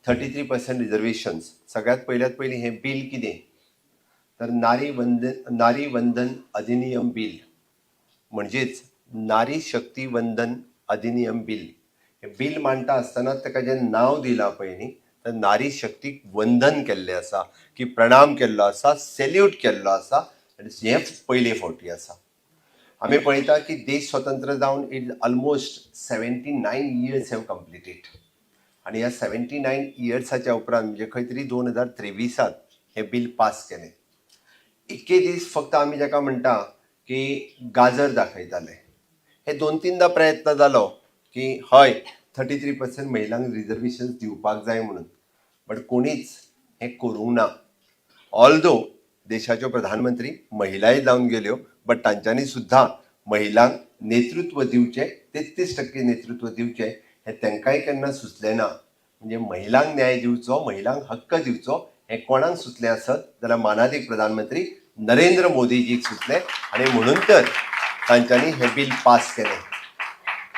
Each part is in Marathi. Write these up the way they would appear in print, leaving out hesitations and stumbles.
33% रिजर्वेशन्स. सगळ्यात पयली हे बिल कितें तर नारी वंदन अधिनियम बिल, म्हणजेच नारी शक्ती वंदन अधिनियम बिल. हे बिल मांडटा आसतना ताका जें नांव दिलां पळय न्ही, तर नारी शक्तीक वंदन केल्लें आसा, की प्रणाम केल्लो आसा, सॅल्यूट केल्लो आसा. हे पयले फावटी आसा. आमी पळयता की देश स्वतंत्र जावन it almost 79 years have completed. आणि ह्या 79 yearsच्या उपरांत म्हणजे खंय तरी 2023 हे बिल पास केलें. इतके दीस फक्त आमी जाका म्हणटा की गाजर दाखयताले. हे 2-3दा प्रयत्न जालो की हय 33% महिलांक रिजर्वेशन दिवपाक जाय म्हणून, बट कोणीच हे करूंक ना. ऑल्दो देशाच्यो प्रधानमंत्री महिलाय जावन गेल्यो, बट तांच्यांनी सुद्धा महिलांक नेतृत्व दिवचें, 33% नेतृत्व दिवचें हे तांकांय केन्ना सुचलें ना. म्हणजे महिलांक न्याय दिवचो, महिलांक हक्क दिवचो हे कोणाक सुचलें आसत जाल्यार मानाधीक प्रधानमंत्री नरेंद्र मोदीजीक सुचलें. आणि म्हणून तर तांच्यांनी हे बिल पास केलें.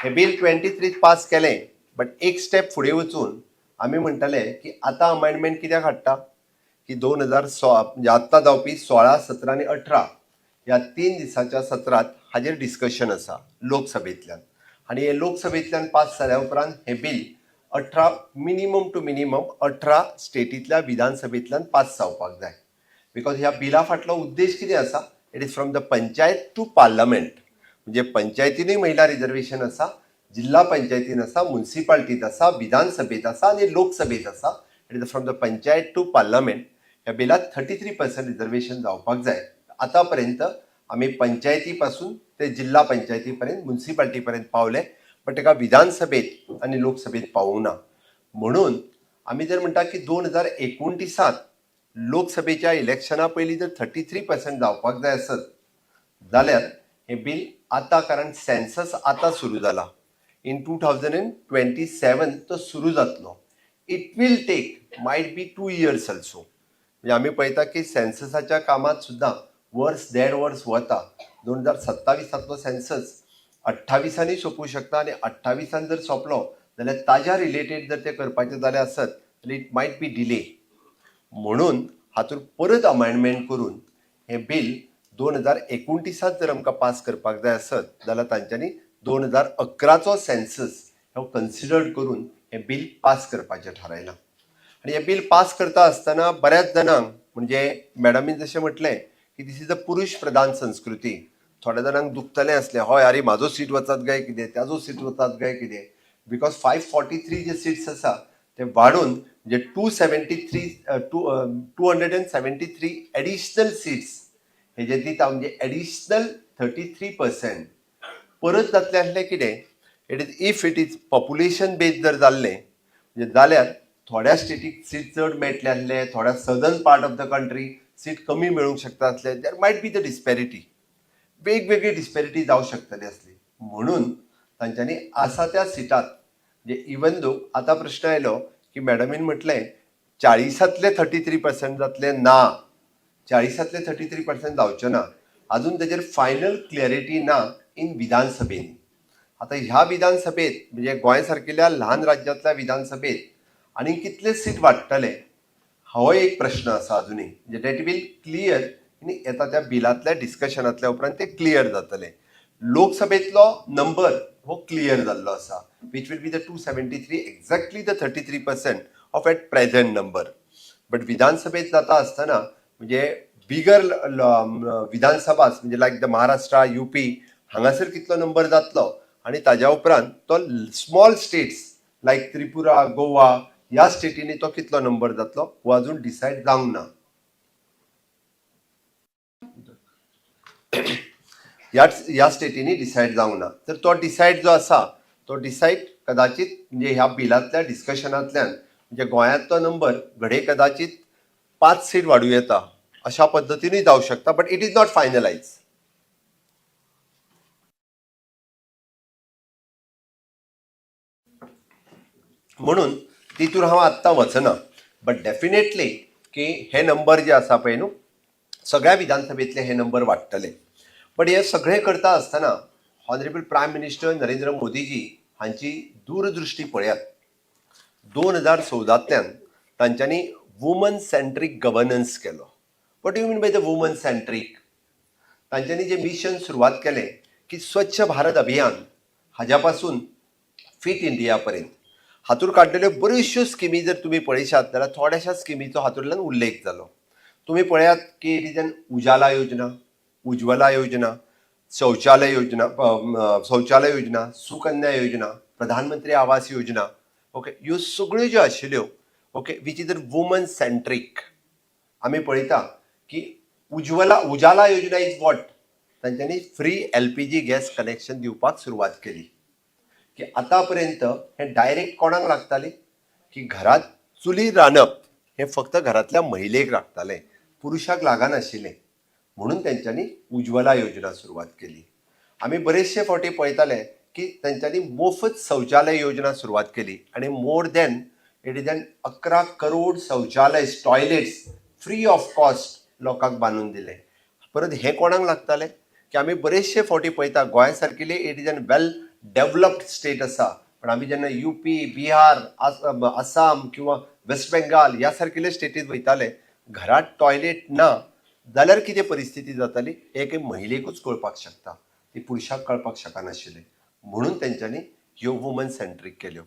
हे बिल 23 पास केलें, बट एक स्टेप फुडें वचून आमी म्हणटाले की आतां अमेंडमेंट कित्याक हाडटा की 2016 म्हणजे आत्तां जावपी 16, 17 आनी 18 ह्या 3 दिसाच्या सत्रांत हाजेर डिस्कशन आसा लोकसभेंतल्यान. आणि हे लोकसभेंतल्यान पास जाल्या उपरांत हे बिल 18 मिनिमम टू मिनिमम 18 स्टेटींतल्या विधानसभेंतल्यान पास जावपाक जाय. बिकॉज ह्या बिला फाटलो उद्देश कितें आसा, it is from the panchayat to parliament. म्हणजे पंचायतीनूय महिला रिजर्वेशन आसा, जिल्हा पंचायतीन आसा, म्युनिसिपालिटीत आसा, विधानसभेत आसा आणि लोकसभेत आसा. It is from the panchayat to parliament. ह्या बिलात 33% रिजर्वेशन जावपाक जाय. आतापर्यंत आमी पंचायती पासून ते जिल्हा पंचायती पर्यंत, म्युनिसिपालिटी पर्यंत पावले, बट ताका विधानसभेत आणि लोकसभेत पावूंक ना. म्हणून आमी जर म्हणटा की 2029 लोकसभेच्या इलेक्शना पयलीं जर 33% जावपाक जाय आसत जाल्यार हे बिल आतां, कारण सेन्सस आतां सुरू जाला, इन 2027 तो सुरू जातलो. It will take might be 2 years also. म्हणजे आमी पळयता की सेन्ससाच्या कामात सुद्धा वर्स 1.5 वर्स वता. 2027 सेन्सस 28 सोंपू शकता, आणि 28 जर सोंपलो जाल्यार ताज्या रिलेटेड जर ते करपाचें जालें आसत जाल्यार इट मायट बी डिले. म्हणून हातूंत परत अमेंडमेंट करून हे बिल 2029 जर आमकां पास करपाक जाय आसत जाल्यार तांच्यांनी 2011चो सेन्सस हो कन्सिडर करून हे बिल पास करपाचें थारायलां. आणि हे बिल पास करता आसतना बऱ्याच जाणांक, म्हणजे मॅडमीन जशें म्हटलें की दिस इज अ पुरुष प्रधान संस्कृती, थोड्या जाणांक दुखतलें असलें, हय अरे म्हाजो सीट वचत काय कितें, त्याजो सीट वचत काय कितें. बिकॉज 543 जे सीट्स आसा ते वाडून म्हणजे 273 एडिशनल सीट्स हे जे दिता, म्हणजे एडिशनल 33% परत जातलें आसलें कितें. If it is population based जर जाल्लें म्हणजे जाल्यार थोड्या स्टेटीक सीट चड मेळटले आसले, थोड्या southern part of the country seat कमी मेळूंक शकता आसले. देर मायट बी द डिस्पॅरिटी, वेगवेगळी डिस्पॅरिटी जावं शकतली आसली. म्हणून तांच्यांनी आसा त्या सिटात, म्हणजे इवन दो आतां प्रश्न आयलो की मॅडमीन म्हटलें 40तले 33% जातले ना, 40तले 33% जावचे ना. अजून ताजेर फायनल क्लॅरिटी ना इन विधानसभेन. आता ह्या विधानसभेत म्हणजे गोंय सारकिल्ल्या ल्हान राज्यांतल्या विधानसभेत आणि कितले सीट वाडटले हो एक प्रश्न आसा अजुनूय. म्हणजे दॅट वील क्लियर येता त्या बिलांतल्या डिस्कशनांतल्या उपरांत ते क्लियर जातले. लोकसभेतलो नंबर हो क्लियर जाल्लो आसा, which will be the 273, exactly the 33% of at present number. But विधानसभेत जाता आसतना म्हणजे बिगर विधानसभा म्हणजे लायक द महाराष्ट्र, UP हांगासर कितलो नंबर जातलो, आणि ताज्या उपरांत तो स्मॉल स्टेट्स लायक त्रिपुरा, गोवा ह्या स्टेटींनी तो कितलो नंबर जातलो हो अजून डिसायड जावंक ना. ह्या स्टेटींनी डिसायड जावंक ना. तर तो डिसायड जो आसा तो डिसायड कदाचित म्हणजे ह्या बिलांतल्या डिस्कशनांतल्यान म्हणजे गोंयांतलो नंबर घडये कदाचित 5 सीट वाडूं येता अशा पद्दतीनूय जावं शकता. But it is not finalise. म्हणून तितून हांव आत्तां वचना. बट डेफिनेटली की हे नंबर जे आसा पळय न्हू, सगळ्या विधानसभेतले हे नंबर वाडटले. बट हे सगळें करता आसतना honourable prime minister Narendra Modiji हांची दूरदृश्टी पळयात. 2014तल्यान तांच्यांनी वुमन सेंट्रीक गव्हर्नन्स केलो. What you mean by the woman centric? तांच्यांनी जे मिशन सुरवात केलें की स्वच्छ भारत अभियान हाज्या पासून फिट इंडिया पर्यंत हातूंत काडलेल्यो बऱ्योचश्यो स्किमी जर तुमी पळयशात जाल्यार थोड्याशा स्किमीचो हातूंतल्यान उल्लेख जालो. तुम्ही पळयात की रिजन उजाला योजना, उज्ज्वला योजना, शौचालय योजना, सुकन्या योजना, प्रधानमंत्री आवास योजना, ओके, ह्यो सगळ्यो ज्यो आशिल्ल्यो, ओके, विच इज वुमन सेंट्रीक. आमी पळयता की उजाला योजना इज वॉट? तांच्यांनी फ्री LPG गॅस कनेक्शन दिवपाक सुरवात केली. की आतापर्यंत हे डायरेक्ट कोणाक लागताले की घरात चुली रांदप हे फक्त घरातल्या महिलेक लागताले, पुरुषाक लागनाशिल्लें. म्हणून त्यांच्यानी उज्ज्वला योजना सुरवात केली. आम्ही बरेचशे फावटी पळयताले की त्यांच्यानी मोफत शौचालय योजना सुरवात केली आणि मोर दॅन 11 करोड शौचालय टॉयलेट्स फ्री ऑफ कॉस्ट लोकांक बांदून दिले. परत हे कोणाक लागताले की आम्ही बरेचशे फावटी पळयता गोंया सारकिले वेल डेव्हलप्ड स्टेट आसा, पण आम्ही जेन्ना UP, बिहार, आसाम किंवा वेस्ट बेंगाल ह्या सारकिले स्टेटीत वयताले, घरात टॉयलेट ना जाल्यार कितें परिस्थिती जाताली एक महिलेकूच कळपाक शकता, ती पुरुषाक कळपाक शकनाशिल्लें. म्हणून तेंच्यांनी ह्यो वुमन सेंट्रीक केल्यो.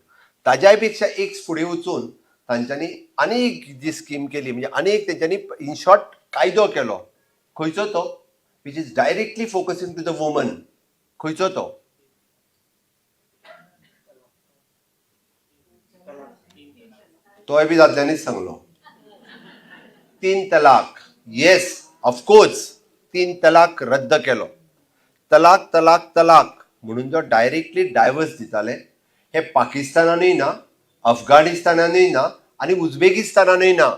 ताज्याय पेक्षा एक फुडें वचून तांच्यांनी आनीक जी स्कीम केली, म्हणजे आनीक तेंच्यांनी इन शॉर्ट कायदो केलो. खंयचो तो? Which is directly focusing to the woman. खंयचो तो? तोय बी दादल्यांनीच सांगलो. 3 तलाक. येस, ऑफकोर्स 3 तलाक रद्द केलो. तलाक तलाक तलाक म्हणून जो डायरेक्टली डायव्हर्स दिताले हे पाकिस्तानानूय ना, अफगाणिस्तानानूय ना आणि उझबेकिस्तानानूय ना.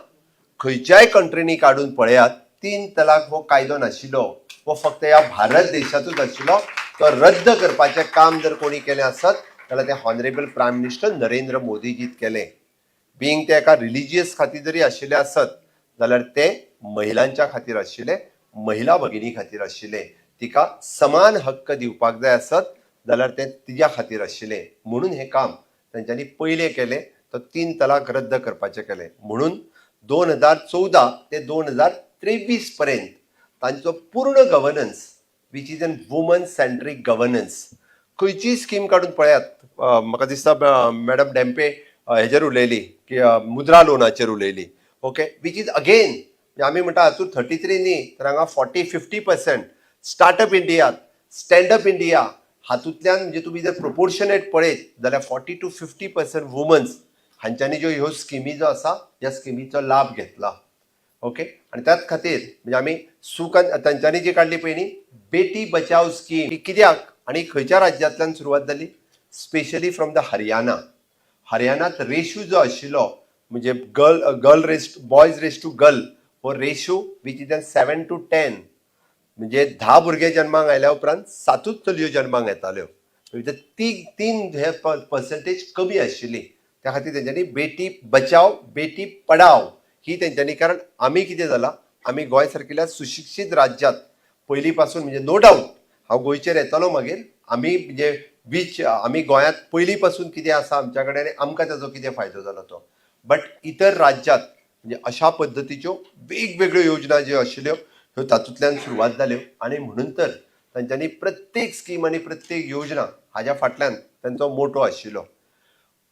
खंयच्याय कंट्रीनी काडून पळयात 3 तलाक हो कायदो नाशिल्लो. हो फक्त ह्या भारत देशातूच आशिल्लो. तो रद्द करपाचें काम जर कोणी केलें आसत जाल्यार ते हॉनरेबल प्रायम मिनिस्टर नरेंद्र मोदीजीत केलें. बिंग ते एका रिलिजियस खातीर जरी आशिल्ले आसत जाल्यार ते महिलांच्या खातीर आशिल्ले, महिला भगिनी खातीर आशिल्ले. तिका समान हक्क दिवपाक जाय आसत जाल्यार ते तिच्या खातीर आशिल्ले. म्हणून हे काम तांच्यांनी पयलें केलें, तो 3 तलाक रद्द करपाचें केलें. म्हणून 2014 ते 2023 पर्यंत तांचो पूर्ण governance which is an woman centric governance. खंयचीय स्कीम काडून पळयात. म्हाका दिसता मॅडम डेंपे हेजेर उलयली की मुद्रा लोनाचेर उलयली, ओके, विच इज अगेन आमी म्हणटा हातूंत 33 न्ही तर हांगा 40-50% स्टार्टअप इंडिया, स्टँडअप इंडिया हातूंतल्यान म्हणजे तुमी जर प्रोपोर्शनेट पळयत जाल्यार 40 to 50% वुमन्स हांच्यांनी ज्यो ह्यो स्किमी जो आसा ह्या स्किमीचो लाभ घेतला. ओके, आणि त्याच खातीर म्हणजे आमी तांच्यांनी जी काडली पळय बेटी बचाव स्कीम ही कित्याक आणि खंयच्या राज्यांतल्यान सुरवात जाली? Specially from the Haryana. हरियाणात रेशो जो आशिल्लो म्हणजे बॉयज रेस टू गर्ल हो रेशो विच इज 7 to 10, म्हणजे 10 भुरगे जन्माक आयल्या उपरांत 7 चलयो जन्माक येताल्यो. तीन हे पर्सेंटेज कमी आशिल्ली. त्या खातीर तेंच्यांनी बेटी बचाव बेटी पढाव ही तेंच्यांनी, कारण आमी कितें जाला, आमी गोंय सारकिल्या सुशिक्षीत राज्यांत पयलीं पासून म्हणजे नो डावट हांव गोंयचेर येतलो मागीर, आमी म्हणजे आमी गोंयांत पयलीं पासून कितें आसा आमच्या कडेन आनी आमकां ताचो कितें फायदो जाला तो. बट इतर राज्यांत म्हणजे अशा पद्दतीच्यो वेगवेगळ्यो योजना ज्यो आशिल्ल्यो ह्यो तातूंतल्यान सुरवात जाल्यो. आणि म्हणून तर तांच्यांनी प्रत्येक स्कीम आनी प्रत्येक योजना हाज्या फाटल्यान तांचो मोटो आशिल्लो.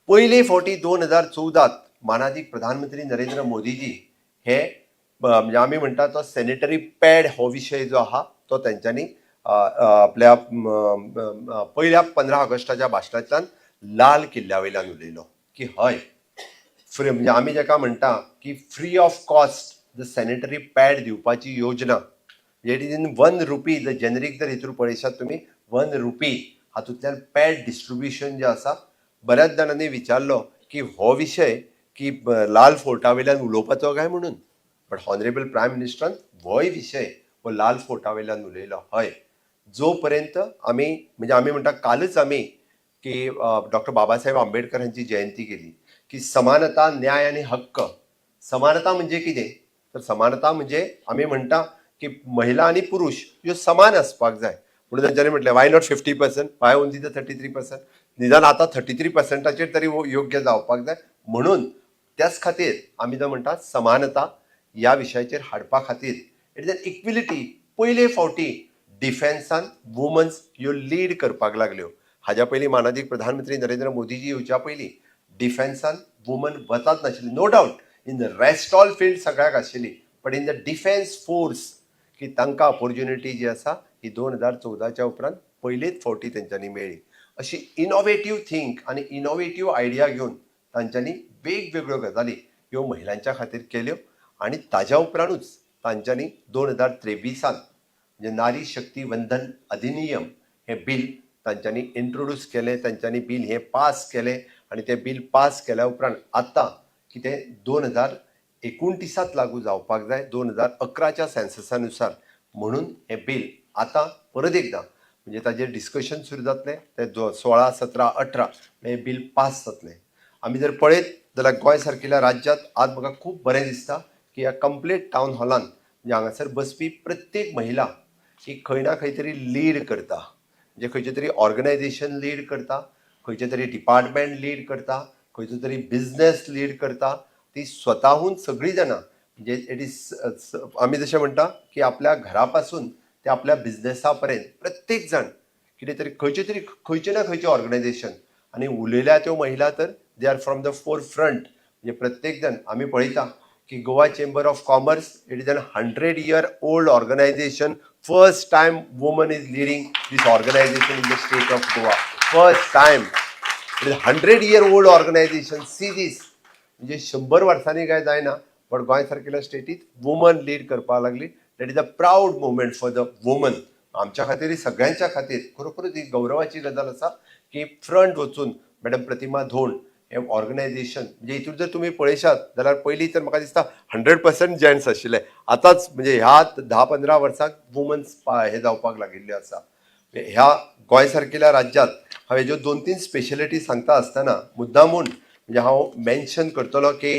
पयले फावटी 2014 मानाधीक प्रधानमंत्री नरेंद्र मोदीजी हे म्हणजे आमी म्हणटा तो सॅनिटरी पॅड हो विशय जो आहा तो तेंच्यांनी आपल्या पहिल्या 15 ऑगस्टाच्या भाशणांतल्यान लाल किल्ल्या वयल्यान उलयलो की हय फ्री, म्हणजे आमी जाका म्हणटा की free of cost the sanitary pad दिवपाची योजना. It is in 1 RuPay. The generic जर हितूर पळयशात तुमी 1 रुपी हातूंतल्यान पॅड डिस्ट्रिब्युशन जे आसा. बऱ्याच जाणांनी विचारलो की हो विशय की लाल फोर्टा वयल्यान उलोवपाचो काय म्हणून, बट हॉनरेबल प्रायम मिनिस्टरान होय विशय हो लाल फोर्टा वयल्यान उलयलो. हय, जो पर्यंत आमी म्हणजे आमी म्हणटा कालच आमी की डॉक्टर बाबासाहेब आंबेडकर हांची जयंती केली की समानता, न्याय आणि हक्क. समानता म्हणजे कितें? तर समानता म्हणजे आमी म्हणटा की महिला आणि पुरुष ह्यो समान आसपाक जाय. म्हणून तांच्यांनी म्हटलें why not 50%, Y only the 33%. निदान आता 33% तरी योग्य जावपाक जाय. म्हणून त्याच खातीर आमी जो म्हणटा समानता ह्या विशयाचेर हाडपा खातीर इट इज एन इक्विलिटी. पयले फावटी डिफेन्सान वुमन्स ह्यो लीड करपाक लागल्यो. हाज्या पयलीं माननीय प्रधानमंत्री नरेंद्र मोदीजी येवच्या पयलीं डिफेन्सान वुमन वतात नाशिल्ली. No doubt in the rest all field सगळ्याक आशिल्ली, but in the defence force की तांकां ऑपॉर्च्युनिटी जी आसा ही 2014च्या उपरांत पयलेच फावटी तेंच्यांनी मेळ्ळी. अशी इनोवेटीव थिंक आनी इनोवेटीव आयडिया घेवन तांच्यांनी वेगवेगळ्यो गजाली ह्यो महिलांच्या खातीर केल्यो आनी ताज्या उपरांतूच तांच्यांनी 2023 म्हणजे नारी शक्ती वंदन अधिनियम हे बिल तांच्यांनी इंट्रोड्यूस केलें. तांच्यांनी बिल हे पास केलें आनी तें बिल पास केल्या उपरांत आतां कितें 2029 लागू जावपाक जाय 2011च्या सेन्ससानुसार. म्हणून हे बिल आतां परत एकदां म्हणजे ताजेर डिस्कशन सुरू जातलें. ते 16, 17, 18 हे बिल पास जातलें. आमी जर पळयत जाल्यार गोंय सारकिल्या राज्यांत आज म्हाका खूब बरें दिसता की ह्या कंप्लीट टावन हॉलांत म्हणजे हांगासर बसपी प्रत्येक महिला ही खंय ना खंय तरी लीड करता. म्हणजे खंयचें तरी ऑर्गनायझेशन लीड करता, खंयचें तरी डिपार्टमेंट लीड करता, खंयचो तरी बिझनेस लीड करता. ती स्वताहून सगळीं जाणां म्हणजे इट इज आमी जशें म्हणटा की आपल्या घरा पासून ते आपल्या बिझनेसा पर्यंत प्रत्येक जाण कितें तरी खंयचे ना खंयचे ऑर्गनायझेशन आनी उलयल्या त्यो महिला तर they are from the forefront. म्हणजे प्रत्येक जण आमी पळयता की Goa chamber of commerce it is an 100-year-old organisation. First time woman is leading these organisation in the state of Goa. First time it is 100-year-old organisation. See these म्हणजे 100 वर्सांनी काय जायना, बट गोंय सारकिल्या स्टेटीत वुमन लीड करपाक लागली. That is a proud movement for the woman. आमच्या खातीर सगळ्यांच्या खातीर खरोखरच ही गौरवाची गजाल आसा की फ्रंट वचून मॅडम प्रतिमा धोंड हे ऑर्गनायझेशन म्हणजे हितून जर तुमी पळयशात जाल्यार पयलीं तर म्हाका दिसता 100% जेंट्स आशिल्ले. आतांच म्हणजे ह्या 10-15 वर्सांक वुमन्स हे जावपाक लागिल्ले आसा. ह्या गोंय सारकिल्या राज्यांत हांवें ज्यो 2-3 स्पेशलिटी सांगता आसतना मुद्दामून म्हणजे हांव मेन्शन करतलो की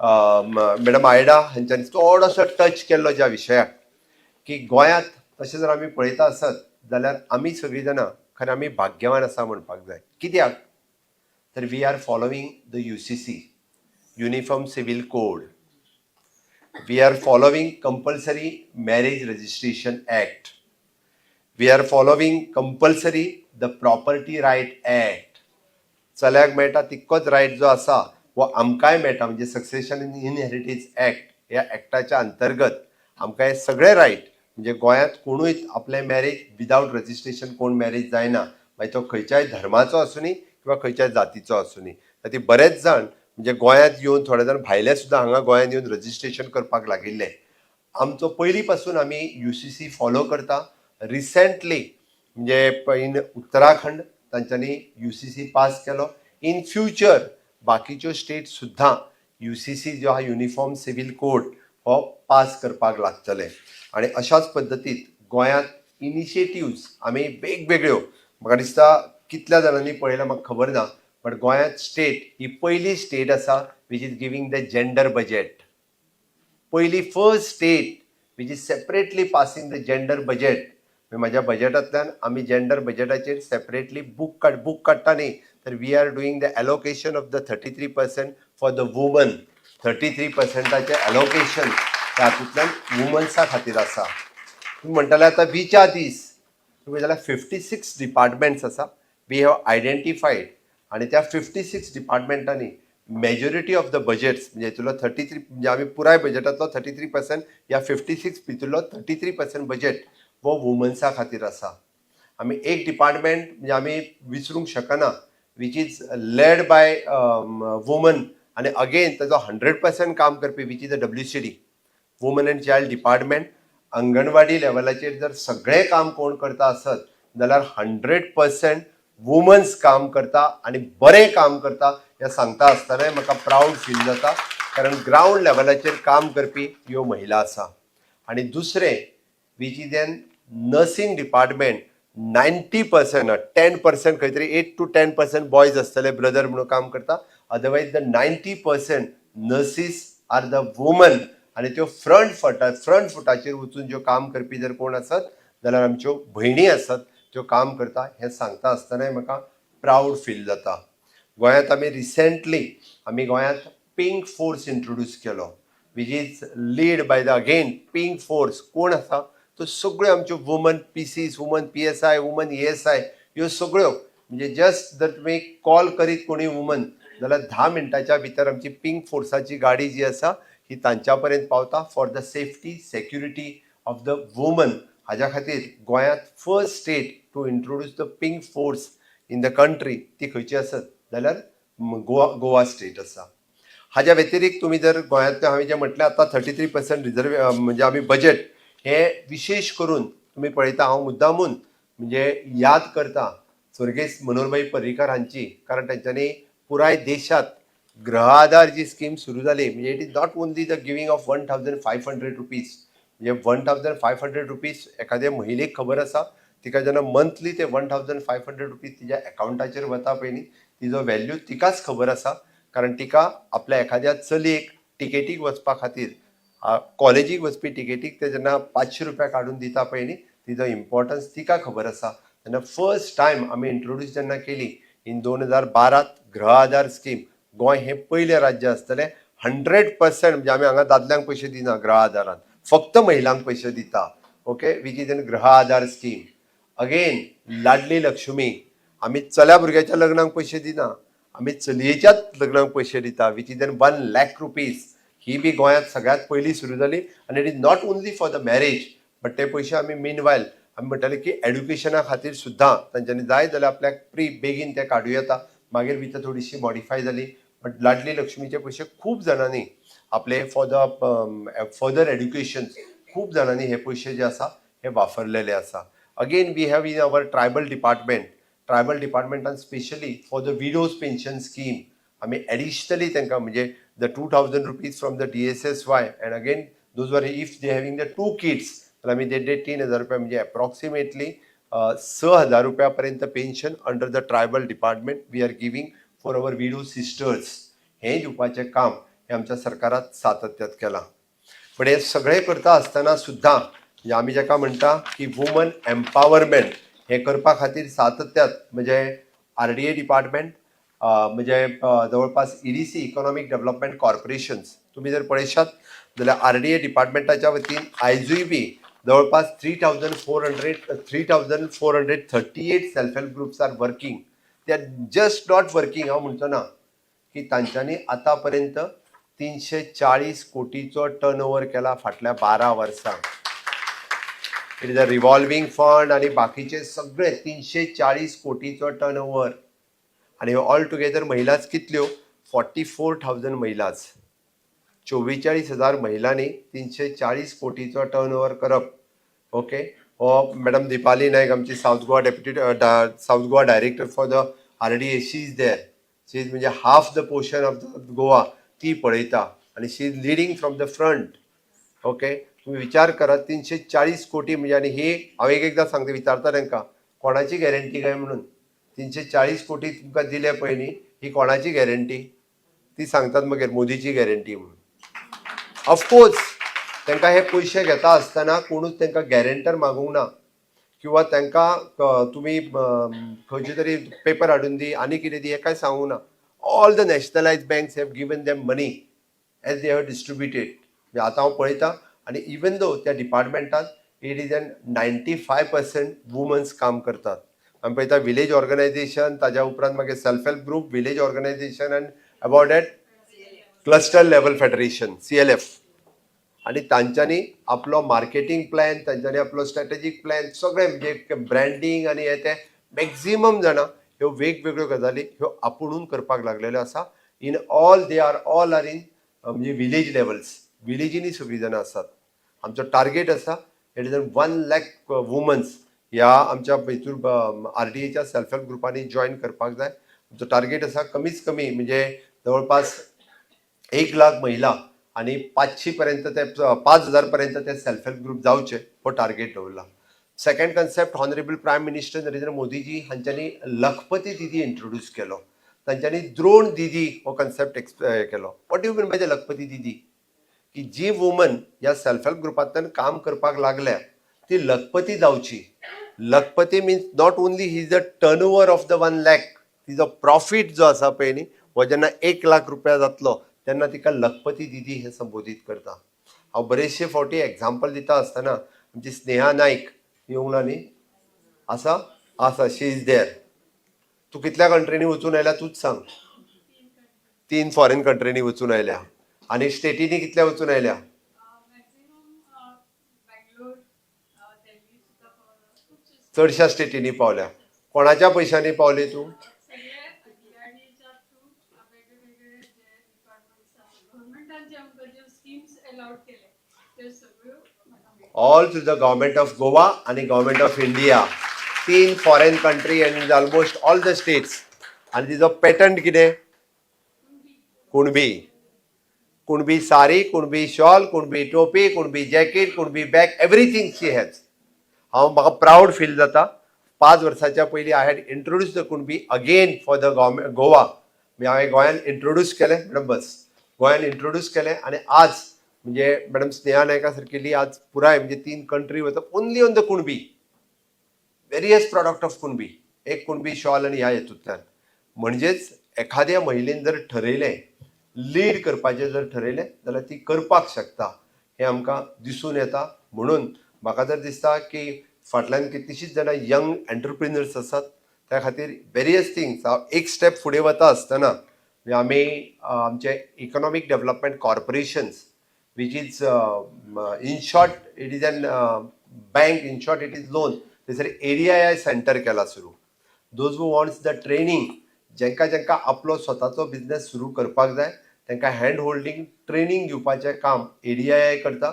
मॅडम आयडा हांच्यांनी थोडोसो टच केल्लो ज्या विशयाक की गोंयांत तशें जर आमी पळयता आसत जाल्यार आमी सगळीं जाणां खरें आमी भाग्यवान आसा म्हणपाक जाय. कित्याक तर we are following the UCC uniform civil code. We are following compulsory marriage registration act. We are following compulsory the property right act. चल्याक मेळटा तितकोच रायट जो आसा वो आमकांय मेळटा म्हणजे सक्सेशन इन इनहेरिटन्स ॲक्ट ह्या ॲक्टाच्या अंतर्गत आमकां हे सगळे रायट म्हणजे गोंयांत कोणूय आपलें मॅरेज विदावट रजिस्ट्रेशन कोण मॅरेज जायना. मागीर तो खंयच्याय धर्माचो आसूनी किंवा खंयच्याय जातीचो आसूनी. ती बरेच जाण म्हणजे गोंयांत येवन थोडे जाण भायले सुद्दां हांगा गोंयांत येवन रजिस्ट्रेशन करपाक लागिल्ले. आमचो पयलीं पासून आमी UCC फॉलो करता. रिसेंटली म्हणजे इन उत्तराखंड तांच्यांनी UCC पास केलो. इन फ्युचर बाकीच्यो स्टेट सुद्दां UCC जो हा युनिफॉर्म सिव्हील कोड हो पास करपाक लागतले. आनी अशाच पद्दतीत गोंयांत इनिशिएटिव्स आमी वेगवेगळ्यो म्हाका दिसता कितल्या जाणांनी पळयला म्हाका खबर ना, बट गोंयांत स्टेट ही पयली स्टेट आसा which is giving the gender budget. पयली first state which is separately passing the gender budget. म्हाज्या बजेटांतल्यान आमी जेंडर बजेटाचेर सेपरेटली बूक काडटा न्ही तर we are doing the allocation of the 33% for the woman. 33%चे एलोकेशन तातूंतल्यान वुमन्सा खातीर आसा. तुम्ही म्हणटाले आतां बीचा दीस तुम्ही जाल्यार 56 डिपार्टमेंट्स आसा वी हॅव आयडेंटिफायड आनी त्या 56 डिपार्टमेंटांनी मेजॉरिटी ऑफ द बजेट्स म्हणजे हितूंतलो 33 म्हणजे आमी पुराय बजेटांतलो 33% ह्या 56 भितरलो 33% बजेट वो वुमन्सा खातीर आसा. आमी एक डिपार्टमेंट म्हणजे आमी विसरूंक शकना which is led by woman आनी अगेन ताजो 100% काम करपी which is the WCD woman and child department. Anganwadi लेवलाचेर जर सगळें काम कोण करता आसत जाल्यार 100% वुमन्स काम करता आनी बरें काम करता हें सांगता आसतना म्हाका प्राऊड फील जाता कारण ग्राउंड लेवलाचेर काम करपी ह्यो महिला आसा. आनी दुसरें which is an nursing department 90% 10% खंय तरी 8 to 10% बॉयज आसतले ब्रदर म्हणून काम करता. Otherwise the 90% nurses are the woman आनी त्यो फ्रंट फुटाचेर वचून ज्यो काम करपी जर कोण आसत जाल्यार आमच्यो भयणी आसत त्यो काम करता हें सांगता आसतना म्हाका प्राऊड फील जाता. गोंयांत आमी रिसेंटली गोंयांत पिंक फोर्स इंट्रोड्यूस केलो, which is lead by the again pink force. कोण आसा? तो सगळ्यो आमच्यो woman PCs, woman PSI, woman ESI, ह्यो सगळ्यो म्हणजे जस्ट जर तुमी कॉल करीत कोणी वुमन जाल्यार 10 मिनटाच्या भितर आमची पिंक फोर्साची गाडी जी आसा ही तांच्या पर्यंत पावता for the safety security of the woman. हाज्या खातीर गोंयांत first state to introduce the pink force in the country ती खंयची आसत जाल्यार गोवा स्टेट आसा. हाज्या व्यतिरिक्त तुम्ही जर गोंयांत हांवें जें म्हटलें आतां 33% रिजर्व म्हणजे आमी बजेट हे विशेष करून तुम्ही पळयता. हांव मुद्दामून म्हणजे याद करता स्वर्गेस मनोहरभाई पर्रीकार हांची, कारण तांच्यांनी पुराय देशात गृह आधार जी स्कीम सुरू जाली म्हणजे it is not only the giving of 1500 rupees. म्हणजे 1500 रुपीज एखाद्या महिलेक खबर आसा, तिका जेन्ना मंथली ते 1500 रुपीज तिच्या अकाउंटाचेर वता पळय तिजो व्हॅल्यू तिकाच खबर आसा. कारण तिका आपल्या एखाद्या चलयेक टिकेटीक वचपा खातीर कॉलेजीक वचपी टिकेटीक ते जेन्ना 500 रुपया काडून दिता पळय न्ही तिजो इम्पॉर्टन्स तिका खबर आसा. तेन्ना फर्स्ट टायम आमी इंट्रोड्यूस जेन्ना केली इन 2012 गृह आधार स्कीम, गोंय हे पयले राज्य आसतलें 100% म्हणजे आमी हांगा दादल्यांक पयशे दिना गृह आधारान, फक्त महिलांक पयशे दिता. ओके, विच इज इन गृह आधार स्कीम. अगेन लाडली लक्ष्मी, आमी चल्या भुरग्याच्या लग्नाक पयशे दिना, आमी चलयेच्याच लग्नाक पयशे दिता, which is in 1 lakh rupees. ही बी गोंयांत सगळ्यात पयली सुरू जाली आनी it is not only for the marriage but ते पयशे आमी मीनवायल आमी म्हणटाले की एड्युकेशना खातीर सुद्दां तांच्यांनी जाय जाल्यार आपल्याक बेगीन ते काडूं येता. मागीर भितर थोडीशी मॉडिफाय जाली बट लाडली लक्ष्मीचे पयशे खूब जाणांनी आपले फॉर द फर्दर एड्युकेशन खूब जाणांनी हे पयशे जे आसा हे वापरलेले आसा. Again we have in our tribal डिपार्टमेंटान specially for the widows pension scheme आमी एडिशनली तांकां म्हणजे the 2000 rupees from the DSSY and again those were if they having the 2 kids जाल्यार आमी दे 3000 रुपया म्हणजे अप्रॉक्सिमेटली 6000 रुपया पर्यंत pension under the tribal department we are giving for our widow sisters. हे दिवपाचें काम हे आमच्या सरकारात सातत्यात केलां. पण हे सगळें करता आसतना सुद्दां म्हणजे आमी जाका म्हणटा की वुमन एम्पावरमेंट हे करपा खातीर सातत्यात म्हणजे RDA डिपार्टमेंट म्हणजे जवळपास EDC इकॉनॉमिक डेव्हलपमेंट कॉर्पोरेशन्स तुम्ही जर पळयशात जाल्यार RDA डिपार्टमेंटाच्या वतीन आयजूय बी जवळपास 3438 self help groups are working. They are just not working. हांव म्हणचो ना की तांच्यांनी आतां पर्यंत 340 कोटीचो टर्नओव्हर केला फाटल्या 12 वर्सां. It is a revolving fund आनी बाकीचे सगळे 340 कोटीचो टर्नओव्हर आणि ऑल टुगेदर महिलाच कितल्यो 44,000 महिलाच 44,000 महिलांनी 340 कोटीचो टर्नओव्हर करप. ओके, हो मॅडम दिपाली नायक आमची south Goa director for the RDA she is there. She is म्हणजे half the portion of the Goa ती पळयता आणि she is leading from the front. Okay, तुम्ही विचार करा 340 कोटी म्हणजे आणि हे हांव एकदां सांगता विचारता तांकां कोणाची गॅरंटी काय म्हणून 340 कोटी तुमकां दिले पळय न्ही ही कोणाची गॅरंटी? ती सांगतात मागीर मोदीची गॅरंटी म्हणून. ऑफकोर्स तांकां हे पयशे घेता आसतना कोणूच तांकां गॅरंटर मागूंक ना किंवा तांकां तुमी खंयचे तरी पेपर हाडून दी आनी कितें दी हें कांय सांगूंक ना. All the nationalised banks have given them money as they have distributed. आतां हांव पळयतां आनी इवन दो त्या डिपार्टमेंटात इट इज एन 95% वुमन्स काम करतात. आमी पळयता विलेज ऑर्गनायझेशन ताज्या उपरांत मागीर self help group village organisation and about that cluster level federation CLF आणि तांच्यांनी आपलो मार्केटींग प्लॅन तांच्यांनी आपलो स्ट्रॅटेजीक प्लॅन सगळे म्हणजे ब्रँडींग आनी हे ते मॅक्झिमम जाणां ह्यो वेगवेगळ्यो गजाली ह्यो आपुणून करपाक लागलेल्यो आसा. In all they are all are in म्हणजे विलेज लेवल्स विलेजींनी सगळीं जाणां आसात. आमचो टार्गेट आसा इट इज 1 लाख वुमन्स ह्या आमच्या हितूर RDAच्या सेल्फ हेल्प ग्रुपांनी जॉईन करपाक जाय. आमचो टार्गेट आसा कमीच कमी म्हणजे जवळपास 1 लाख महिला आणि 500 पर्यंत ते 5000 पर्यंत ते सेल्फ हेल्प ग्रुप जावचे हो टार्गेट दवरला. Second concept honourable prime minister Narendra Modiji हांच्यांनी लखपती दिदी इंट्रोड्यूस केलो. तांच्यांनी द्रोण दिदी हो कन्सेप्ट केलो. What you mean by the Lakhpati Didi? की जी वुमन या सेल्फ हेल्प ग्रुपांतल्यान काम करपाक लागल्या ती लखपती जावची. Lakhpati means not only he is the turnover of the 1 lakh तिजो प्रॉफिट जो आसा पळय न्ही हो जेन्ना 1,00,000 रुपया जातलो तेन्ना तिका लखपती दिदी हे संबोधीत करता. हांव बरेचशे फावटी एग्जाम्पल दिता आसतना आमची स्नेहा नायक येवंक ना न्ही आसा आसा शी इज देर. तूं कितल्या कंट्रीनी वचून आयल्या तूच सांग. 3 फॉरेन कंट्रीनी वचून आयल्या. आनी स्टेटीनी कितल्या वचून आयल्या? चडशा स्टेटीनी पावल्या. कोणाच्या पयशांनी पावले तूं? All through the government of Goa आणि government of India. 3 foreign country and almost all the states. आणि तिजो पॅटर्न कितें? कुणबी. कुणबी साडी, कुणबी शॉल, कुणबी टोपी, Kunbi jacket, Kunbi bag, everything she has. म्हाका प्राऊड फील जाता. 5 वर्साच्या पयलीं I had introduce the Kunbi again for the government Goa. हांवें गोंयान इंट्रोड्यूस केलें. मॅडम बस गोंयान इंट्रोड्यूस केलें आनी आज म्हणजे मॅडम स्नेहा नायका सारकेली आज पुराय म्हणजे 3 कंट्री वता only on the Kunbi. Various product of Kunbi. एक कुणबी शॉल आनी ह्या हेतूंतल्यान. म्हणजेच एखाद्या महिलेन जर ठरयलें लीड करपाचें जर ठरयलें जाल्यार ती करपाक शकता हें आमकां दिसून येता. म्हणून म्हाका तर दिसता की फाटल्यान कितलींशींच जाणां यंग एंटरप्रिनर्स आसात त्या खातीर वेरियस थिंग्स. हांव एक स्टेप फुडें वता आसतना आमी आमचे economic development corporations which is in short it is an bank, in short it is loan. थंयसर ADII सेंटर केला सुरू. Those who wants the training, जेंका आपलो स्वताचो बिझनेस सुरू करपाक जाय तांकां हँड होल्डिंग ट्रेनिंग दिवपाचें काम ADII करता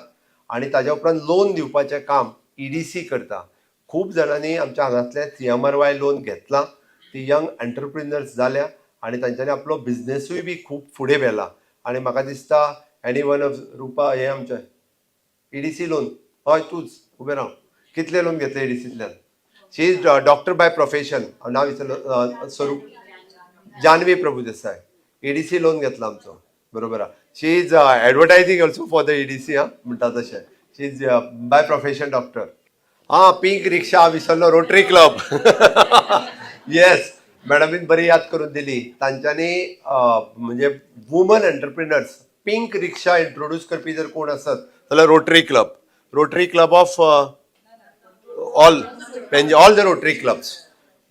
आनी ताज्या उपरांत लोन दिवपाचें काम EDC करता. खूब जाणांनी आमच्या हांगातले CMRY लोन घेतलां. ती यंग एंटरप्रिनर्स जाल्या आनी तांच्यांनी आपलो बिझनेसूय बी खूब फुडें व्हेला. आनी म्हाका दिसता एनी वन ऑफ रुपा हे आमचे EDC लोन. हय तूच उबें राव. कितले लोन घेतले EDCंतल्यान? शी इज डॉक्टर बाय प्रोफेशन. नांव विसरलो. स्वरूप जानवी प्रभुदेसाय. EDC लोन घेतला आमचो. बरोबर आहा. She is advertising also for the EDC म्हणटा तशें. She is by profession doctor. Pink rickshaw विसरलो. Rotary club. येस मॅडमीन बरी याद करून दिली. तांच्यांनी म्हणजे वुमन एंटरप्रिनर्स पिंक रिक्षा इंट्रोड्यूस करपी जर कोण आसत जाल्यार rotary club. Rotary club of all the rotary clubs.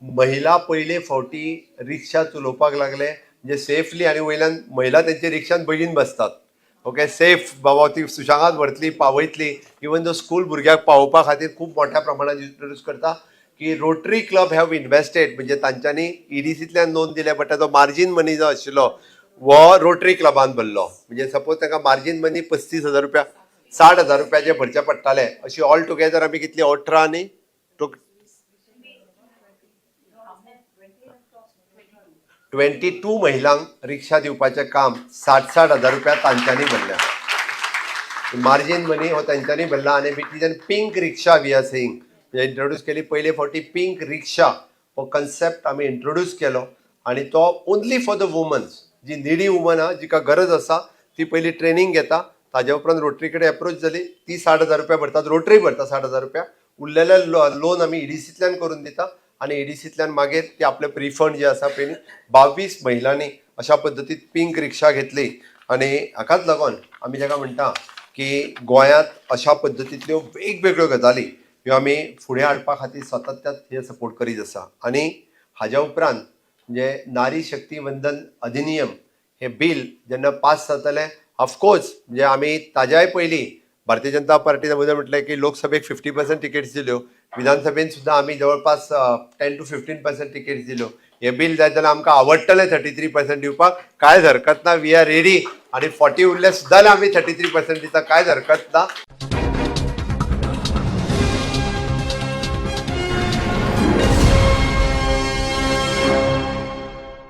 महिला पयले फावटी रिक्षा चलोवपाक लागले म्हणजे सेफली आनी वयल्यान महिला तेंचे रिक्षान बेगीन बसतात. ओके सेफ बाबा ती सुशांगात व्हरतली पावयतली. इवन दो स्कूल भुरग्याक पावोवपा खातीर खूब मोठ्या प्रमाणात इंट्रोड्यूस करता की रोटरी क्लब हॅव इन्वेस्टेड म्हणजे तांच्यांनी EDCंतल्यान लोन दिले बट ताजो मार्जीन मनी जो आशिल्लो वो रोटरी क्लबान भरलो. म्हणजे सपोज तांकां मार्जीन मनी 35,000 रुपया 60,000 रुपया जे भरचे पडटाले अशी ऑल टुगेदर आमी कितली 18 आनी 22 महिलांक रिक्षा दिवपाचें काम 60,000 रुपया तांच्यांनी भरल्या. मार्जीन मनी हो तांच्यांनी भरला. आनी between pink rickshaw we are saying introduce केली. पयले फावटी पिंक रिक्षा हो कन्सेप्ट आमी इंट्रोड्यूस केलो आनी तो ओन्ली फॉर द वुमन्स. जी निडी वुमन आहा जिका गरज आसा ती पयली ट्रेनिंग घेता. ताज्या उपरांत रोटरी कडेन एप्रोच जाली. ती 60,000 रुपया भरतात. रोटरी भरता 60,000 रुपया. उरलेले लोन आमी EDCंतल्यान करून दिता आनी EDCंतल्यान मागीर ती आपले प्रिफंड जे आसा पळय 22 महिलांनी अशा पद्दतीन पिंक रिक्षा घेतली. आनी हाकाच लागून आमी जेका म्हणटा की गोंयांत अशा पद्दतींतल्यो वेगवेगळ्यो गजाली ह्यो आमी फुडें हाडपा खातीर सातत्यान हे सपोर्ट करीत आसा. आनी हाज्या उपरांत म्हणजे नारी शक्ती वंदन अधिनियम हे बिल जेन्ना पास जातलें ऑफकोर्स म्हणजे आमी ताज्याय पयलीं भारतीय जनता पार्टीन म्हटलें की लोकसभेक 50% टिकेट्स दिल्यो. विधानसभेन सुद्दां आमी जवळपास 10 to 15% टिकेट्स दिल्यो. हे बिल जाय जाल्यार आमकां आवडटलें 33% दिवपाक. कांयच हरकत ना. We are ready. आनी 40 उरले सुद्दां जाल्यार आमी 33% दिता. कांयच हरकत ना.